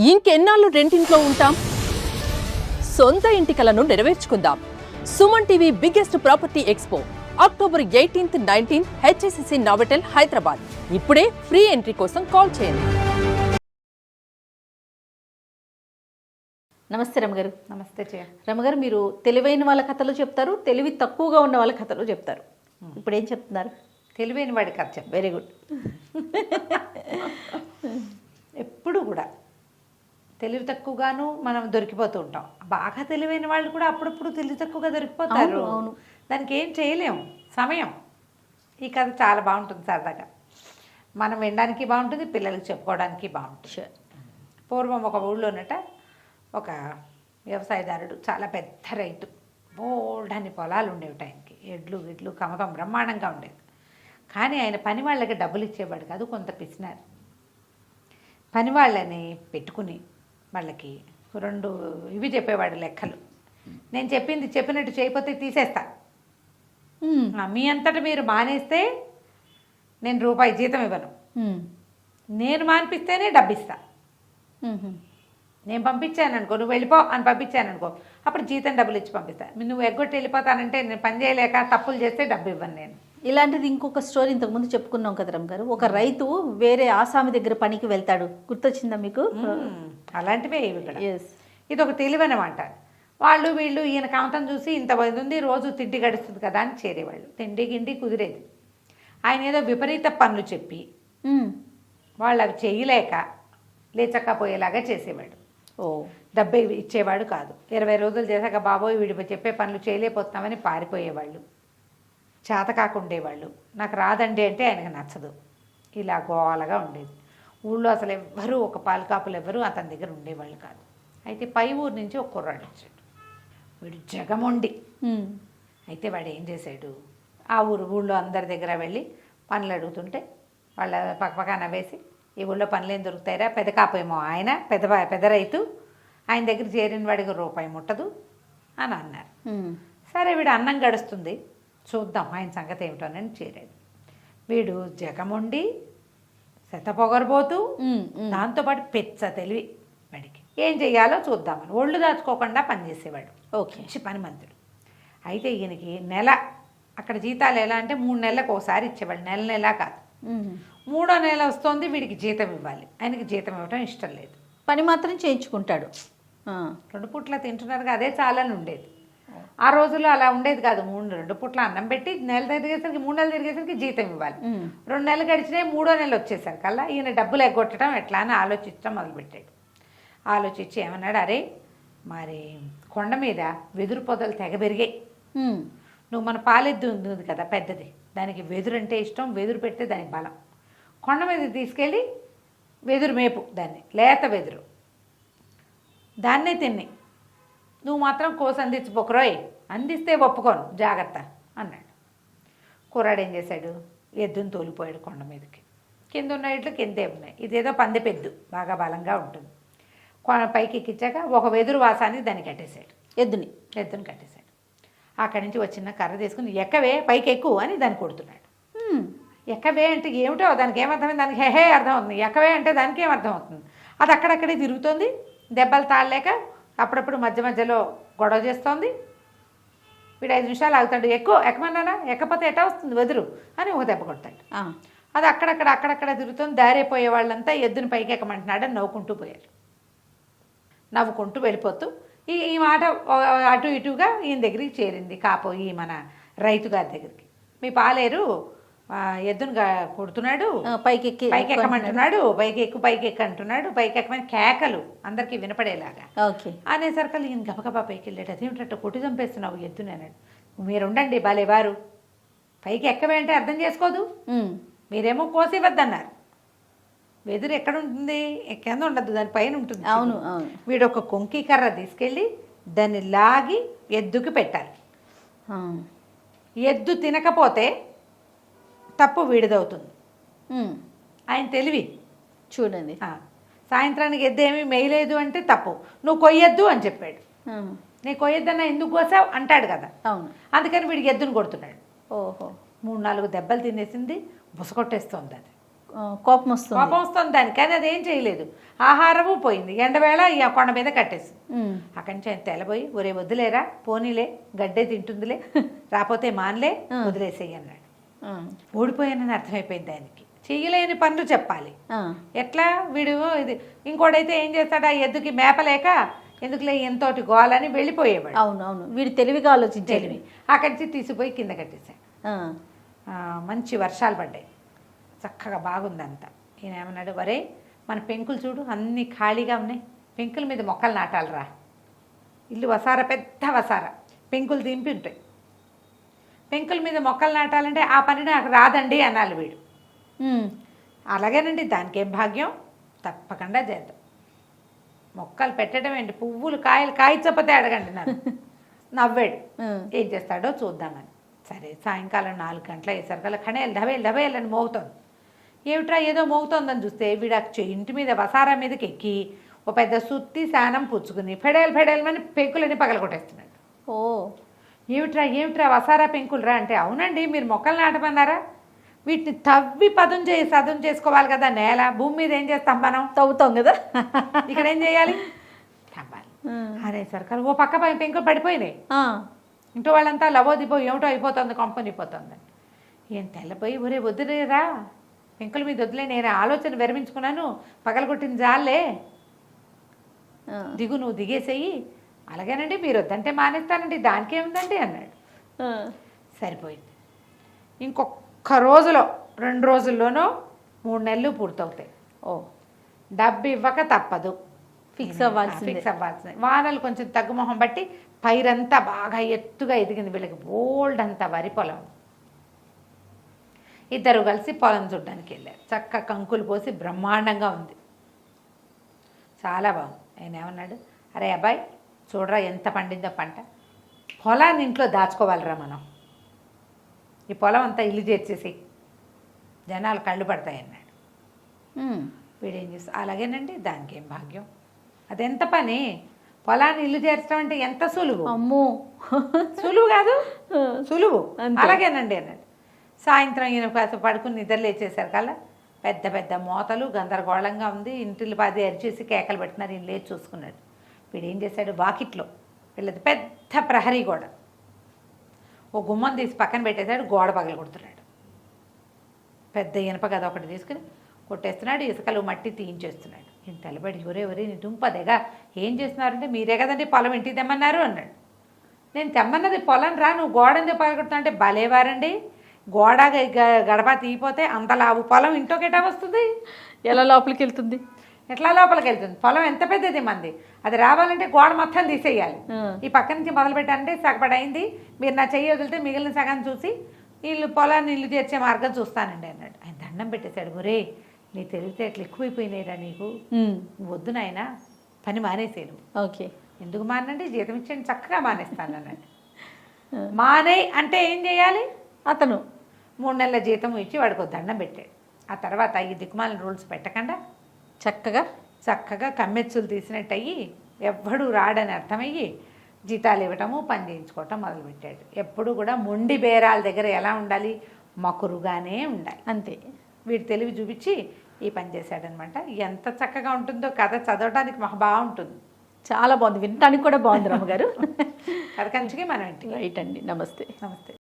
ఇంకెన్నాళ్ళు రెంటింట్లో ఉంటాం? సొంత ఇంటి కలను నెరవేర్చుకుందాం. Suman TV biggest property expo October 18th, 19th HSCC Novotel Hyderabad. ఇప్పుడే ఫ్రీ ఎంట్రీ కోసం కాల్ చేయండి. నమస్తే రమగారు. నమస్తే జయ. రమగారు, మీరు తెలివైన వాళ్ళ కథలు చెప్తారు, తెలివి తక్కువగా ఉన్న వాళ్ళ కథలు చెప్తారు. ఇప్పుడు ఏం చెప్తున్నారు? తెలివైన వాడి కథ చెప్పు. Very good. ఎప్పుడు కూడా తెలివి తక్కువగాను మనం దొరికిపోతూ ఉంటాం. బాగా తెలివైన వాళ్ళు కూడా అప్పుడప్పుడు తెలివి తక్కువగా దొరికిపోతారు. అవును. దానికి ఏం చేయలేము. సమయం. ఈ కథ చాలా బాగుంటుంది, సరదాగా మనం వినడానికి బాగుంటుంది, పిల్లలకి చెప్పుకోవడానికి బాగుంటుంది. పూర్వం ఒక ఊళ్ళోనట ఒక వ్యవసాయదారుడు, చాలా పెద్ద రైతు, బోల్డని పొలాలు ఉండేవి. ఆయనకి ఎడ్లు కమకం బ్రహ్మాండంగా ఉండేది. కానీ ఆయన పని వాళ్ళకి డబ్బులు ఇచ్చేవాడు కాదు, కొంత పిసినారు. పని వాళ్ళని పెట్టుకుని వాళ్ళకి 2 ఇవి చెప్పేవాడు లెక్కలు. నేను చెప్పింది చెప్పినట్టు చేయకపోతే తీసేస్తా, మీ అంతటా మీరు మానేస్తే నేను రూపాయి జీతం ఇవ్వను, నేను మానిపిస్తేనే డబ్బిస్తా. నేను పంపించాను అనుకో, నువ్వు వెళ్ళిపో అని పంపించాను అనుకో, అప్పుడు జీతం డబ్బులు ఇచ్చి పంపిస్తా. నువ్వు ఎగ్గొట్టి వెళ్ళిపోతానంటే నేను పని చేయలేక తప్పులు చేస్తే డబ్బు ఇవ్వను నేను. ఇలాంటిది ఇంకొక స్టోరీ ఇంతకుముందు చెప్పుకున్నాం కదా రమగారు. ఒక రైతు వేరే ఆసామి దగ్గర పనికి వెళ్తాడు. గుర్తొచ్చిందా మీకు? అలాంటివే ఇవి ఇక్కడ. ఎస్. ఇది ఒక తెలివనమాట. వాళ్ళు వీళ్ళు ఈయన కాంతం చూసి ఇంత ఉంది, రోజు తిండి గడుస్తుంది కదా అని చేరేవాళ్ళు. తిండి గిండి కుదిరేది. ఆయన ఏదో విపరీత పనులు చెప్పి వాళ్ళు అవి చేయలేక లేచక్కపోయేలాగా చేసేవాడు. డబ్బు ఇచ్చేవాడు కాదు. 20 రోజులు చేశాక బాబోయ్ వీడి చెప్పే పనులు చేయలేకపోతున్నామని పారిపోయేవాళ్ళు. చేత కాకుండేవాళ్ళు. నాకు రాదండి అంటే ఆయనకు నచ్చదు. ఇలా గోవాలగా ఉండేది. ఊళ్ళో అసలు ఎవ్వరూ, ఒక పాలకాపులు ఎవ్వరూ అతని దగ్గర ఉండేవాళ్ళు కాదు. అయితే పై ఊరు నుంచి ఒక కుర్రాడు వచ్చాడు. వీడు జగమొండి. అయితే వాడు ఏం చేశాడు, ఆ ఊళ్ళో అందరి దగ్గర వెళ్ళి పనులు అడుగుతుంటే వాళ్ళ పక్కపక్క నవ్వేసి, ఈ ఊళ్ళో పనులు ఏం దొరుకుతాయిరా, పెద్ద కాపేమో ఆయన, పెద్ద రైతు, ఆయన దగ్గర చేరిన వాడికి రూపాయి ముట్టదు అని అన్నారు. సరే వీడు అన్నం గడుస్తుంది, చూద్దాం ఆయన సంగతి ఏమిటోనని చేరాడు. వీడు జగముండి శతపొగరబోతూ, దాంతోపాటు పెచ్చ తెలివి వాడికి. ఏం చెయ్యాలో చూద్దామని ఒళ్ళు దాచుకోకుండా పనిచేసేవాడు. మంచి పని మంతుడు. అయితే ఈయనకి నెల అక్కడ జీతాలు ఎలా అంటే 3 నెలలకు ఒకసారి ఇచ్చేవాళ్ళు. నెల కాదు, 3వ నెల వస్తుంది, వీడికి జీతం ఇవ్వాలి. ఆయనకి జీతం ఇవ్వటం ఇష్టం లేదు. పని మాత్రం చేయించుకుంటాడు. 2 పూట్ల తింటున్నారుగా, అదే చాలని ఉండేది. ఆ రోజుల్లో అలా ఉండేది కాదు. 2 పూట్ల అన్నం పెట్టి నెల తిరిగేసరికి 3 నెలలు తిరిగేసరికి జీతం ఇవ్వాలి. 2 నెలలు గడిచినాయి, 3వ నెల వచ్చేసరికల్లా ఈయన డబ్బులు ఎగ్గొట్టడం ఎట్లా అని ఆలోచించడం మొదలుపెట్టాడు. ఆలోచించి ఏమన్నాడు, అరే మరి కొండ మీద వెదురు పొదలు తెగ పెరిగాయి. నువ్వు మన పాలెద్దు ఉంది కదా పెద్దది, దానికి వెదురు అంటే ఇష్టం, వెదురు పెడితే దానికి బలం. కొండ మీద తీసుకెళ్ళి వెదురు మేపు, దాన్ని లేత వెదురు, దాన్నే తిన్ని, నువ్వు మాత్రం కోసి అందించిపోకరోయ్, అందిస్తే ఒప్పుకోను, జాగ్రత్త అన్నాడు. కుర్రాడు ఏం చేశాడు, ఎద్దును తోలిపోయాడు కొండ మీదకి. కింద ఉన్న ఇట్లు కిందే ఉన్నాయి. ఇదేదో పందె పెద్దు, బాగా బలంగా ఉంటుంది. పైకి ఎక్కించాక ఒక వెదురు వాసాన్ని దాన్ని కట్టేశాడు. ఎద్దుని కట్టేశాడు. అక్కడి నుంచి వచ్చిన కర్ర తీసుకుని ఎక్కవే పైకి ఎక్కువ అని దాన్ని కొడుతున్నాడు. ఎక్కవే అంటే ఏమిటో దానికి ఏమర్థమైంది, దానికి హెహే అర్థం అవుతుంది. ఎక్కవే అంటే దానికి ఏమర్థం అవుతుంది. అది అక్కడక్కడే తిరుగుతోంది, దెబ్బలు తాళలేక అప్పుడప్పుడు మధ్యలో గొడవ చేస్తోంది. వీడు 5 నిమిషాలు ఆగుతాడు, ఎక్కమన్నానా, ఎక్కపోతే ఎటా వస్తుంది వెదురు అని ఒక దెబ్బ కొడతాడు. అది అక్కడక్కడ తిరుగుతుంది. దారైపోయే వాళ్ళంతా ఎద్దుని పైకి ఎక్కమంటున్నాడు అని నవ్వుకుంటూ పోయారు. నవ్వుకుంటూ వెళ్ళిపోతూ ఈ మాట అటు ఇటుగా ఈయన దగ్గరికి చేరింది. కాపోయి మన రైతు గారి దగ్గరికి, మీ పాలేరు ఎద్దును కొడుతున్నాడు, పైకి ఎక్కమంటున్నాడు, పైకి ఎక్కు అంటున్నాడు, పైకి ఎక్కమని కేకలు అందరికీ వినపడేలాగా అనేసరికి ఈయన గబగబా పైకి వెళ్ళాడు. అదేమిటట్టు కొట్టి చంపేస్తున్నావు ఎద్దుని అన్నాడు. మీరుండండి బాలేవారు, పైకి ఎక్కవే అంటే అర్థం చేసుకోదు, మీరేమో కోసివద్దన్నారు. వెదురు ఎక్కడ ఉంటుంది, కింద ఉండదు, దాని పైన ఉంటుంది. అవును. వీడు ఒక కొంకి కర్ర తీసుకెళ్ళి దాన్ని లాగి ఎద్దుకి పెట్టాలి. ఎద్దు తినకపోతే తప్పు వీడిదవుతుంది. ఆయన తెలివి చూడండి. సాయంత్రానికి ఎద్దు ఏమీ మేయలేదు అంటే తప్పు, నువ్వు కొయ్యొద్దు అని చెప్పాడు. నీ కొయ్యొద్దన్నా ఎందుకు కోసావు అంటాడు కదా. అవును. అందుకని వీడికి ఎద్దును కొడుతున్నాడు. ఓహో. 3-4 దెబ్బలు తినేసింది, బుసకొట్టేస్తోంది అది. కోపం వస్తుంది. కోపం వస్తుంది దానికి, కానీ అదేం చేయలేదు. ఆహారము పోయింది, ఎండవేళ ఈ కొండ మీద కట్టేసి అక్కడి నుంచి ఆయన తెల్లబోయి, ఒరే వద్దులేరా, పోనీలే, గడ్డే తింటుందిలే, రాపోతే మానలే, వదిలేసేయి అన్నాడు. ఓడిపోయానని అర్థమైపోయింది ఆయనకి. చెయ్యలేని పనులు చెప్పాలి. ఎట్లా వీడు ఇది ఇంకోటైతే ఏం చేస్తాడు, ఆ ఎద్దుకి మేపలేక ఎందుకులే ఎంతోటి గోలని వెళ్ళిపోయేవాడు. అవునవును, వీడు తెలివిగా ఆలోచించేది. అక్కడి నుంచి తీసిపోయి కింద కట్టేశాడు. మంచి వర్షాలు పడ్డాయి, చక్కగా బాగుందంతా. ఈయన ఏమన్నాడు, వరే మన పెంకులు చూడు అన్నీ ఖాళీగా ఉన్నాయి, పెంకుల మీద మొక్కలు నాటాలరా. ఇల్లు వసార, పెద్ద వసార, పెంకులు దింపి ఉంటాయి. పెంకుల మీద మొక్కలు నాటాలంటే ఆ పని నాకు రాదండి అనాలి వీడు. అలాగేనండి, దానికి ఏం భాగ్యం, తప్పకుండా చేద్దాం. మొక్కలు పెట్టడం ఏంటి, పువ్వులు కాయలు కాయచకపోతే అడగండి నన్ను. నవ్వాడు. ఏం చేస్తాడో చూద్దామని. సరే, సాయంకాలం 4 గంటల అయ్యేసరికల్లా కణేలు డబేళ్ళని మోగుతోంది. ఏమిట్రా ఏదో మోగుతోందని చూస్తే వీడు ఇంటి మీద వసారా మీదకి ఎక్కి ఓ పెద్ద సుత్తి శానం పుచ్చుకుని ఫెడేల్మని పెంకులని పగలగొట్టేస్తున్నాడు. ఓ, ఏమిట్రా వసారా పెంకులరా అంటే, అవునండి మీరు మొక్కలు నాటమన్నారా, వీటిని తవ్వి సదును చేసుకోవాలి కదా, నేల భూమి మీద ఏం చేస్తాం మనం, తవ్వుతాం కదా, ఇక్కడ ఏం చేయాలి, తవ్వాలి. అరే సర్కారు ఓ పక్క పెంకులు పడిపోయినాయి. ఇంట్లో వాళ్ళంతా లవోదిపో ఏమిటో అయిపోతుంది, కొంపనిపోతుంది. ఏం తెల్లపోయి, ఒరే వద్దులేరా, పెంకుల మీద వద్దులే, నేను ఆలోచన విరమించుకున్నాను, పగలగొట్టిన జాలే, దిగు, నువ్వు దిగేసేయి. అలాగేనండి, మీరు వద్దంటే మానేస్తానండి, దానికి ఏముందండి అన్నాడు. సరిపోయింది. ఇంకొక రోజులో 2 రోజుల్లోనో 3 నెలలు పూర్తవుతాయి. ఓ, డబ్బు ఇవ్వక తప్పదు, ఫిక్స్ అవ్వాల్సింది. వానలు కొంచెం తగ్గుమొహం బట్టి పైరంతా బాగా ఎత్తుగా ఎదిగింది. వీళ్ళకి బోల్డ్ అంతా వరి పొలం. ఇద్దరు కలిసి పొలం చూడడానికి వెళ్ళారు. చక్క కంకులు పోసి బ్రహ్మాండంగా ఉంది, చాలా బాగుంది. ఆయన ఏమన్నాడు, అరే అబ్బాయి చూడరా ఎంత పండిందో పంట, పొలాన్ని ఇంట్లో దాచుకోవాలిరా మనం, ఈ పొలం అంతా ఇల్లు చేర్చేసి జనాలు కళ్ళు పడతాయి అన్నాడు. వీడేం చేస్తా, అలాగేనండి, దానికి ఏం భాగ్యం, అదెంత పని, పొలాన్ని ఇల్లు చేర్చడం అంటే ఎంత సులువు, అమ్మో సులువు కాదు, సులువు. అలాగేనండి అన్నాడు. సాయంత్రం ఈయన కాస్త పడుకుని నిద్ర లేచేసారు కల్లా పెద్ద పెద్ద మోతలు, గందరగోళంగా ఉంది. ఇంటిల్లి పాది అరిచేసి కేకలు పెట్టినారు. ఈయన లేచి చూసుకున్నాడు. వీడు ఏం చేశాడు, వాకిట్లో వీళ్ళది పెద్ద ప్రహరీ గోడ, ఓ గుమ్మం తీసి పక్కన పెట్టేశాడు, గోడ పగల కొడుతున్నాడు. పెద్ద ఇనప గద ఒకటి తీసుకుని కొట్టేస్తున్నాడు, ఇసుకలు మట్టి తీయించేస్తున్నాడు. ఈయన తెల్లబడి, ఒరే నీ దుంపదేగా ఏం చేస్తున్నారంటే, మీరే కదండి పొలం ఇంటికి తెమ్మన్నారు అన్నాడు. నేను తెమ్మన్నది పొలం రా, నువ్వు గోడ ఎందుకు పగలగొడుతున్నా అంటే, భలేవారండి, గోడ గడప తీయిపోతే అంత లావు పొలం ఇంట్లోకి ఎటా వస్తుంది, ఎలా లోపలికి వెళ్తుంది, ఎట్లా లోపలికి వెళ్తుంది, పొలం ఎంత పెద్దది మంది, అది రావాలంటే గోడ మొత్తం తీసేయాలి. ఈ పక్క నుంచి మొదలు పెట్టాలంటే సగపడైంది, మీరు నా చెయ్యి వదిలితే మిగిలిన సగం చూసి వీళ్ళు పొలాన్ని ఇల్లు చేర్చే మార్గం చూస్తానండి అన్నాడు. ఆయన దండం పెట్టేశాడు. ఒరే నీ తెలివితే అట్లా ఎక్కువైపోయినాయిరా నీకు, వద్దు నాయన, పని మానేసేను. ఓకే, ఎందుకు మానండి, జీతం ఇచ్చేయండి, చక్కగా మానేస్తాను అన్నాడు. మానే అంటే ఏం చేయాలి, అతను 3 నెలల జీతం ఇచ్చి వాడికి దండం పెట్టాడు. ఆ తర్వాత ఈ దిక్కుమాలిన రూల్స్ పెట్టకుండా చక్కగా కమ్మెచ్చులు తీసినట్టు అయ్యి, ఎవ్వడూ రాడని అర్థమయ్యి జీతాలు ఇవ్వటము, పని చేయించుకోవటం మొదలుపెట్టాడు. ఎప్పుడు కూడా మొండి బేరాల దగ్గర ఎలా ఉండాలి, మకురుగానే ఉండాలి. అంతే. వీడు తెలివి చూపించి ఈ పని చేశాడనమాట. ఎంత చక్కగా ఉంటుందో కథ, చదవడానికి మాకు బాగుంటుంది, చాలా బాగుంది, వినటానికి కూడా బాగుంది రమ్మగారు. కథ కంచికి మనం ఇంటికి. రైట్ అండి, నమస్తే. నమస్తే.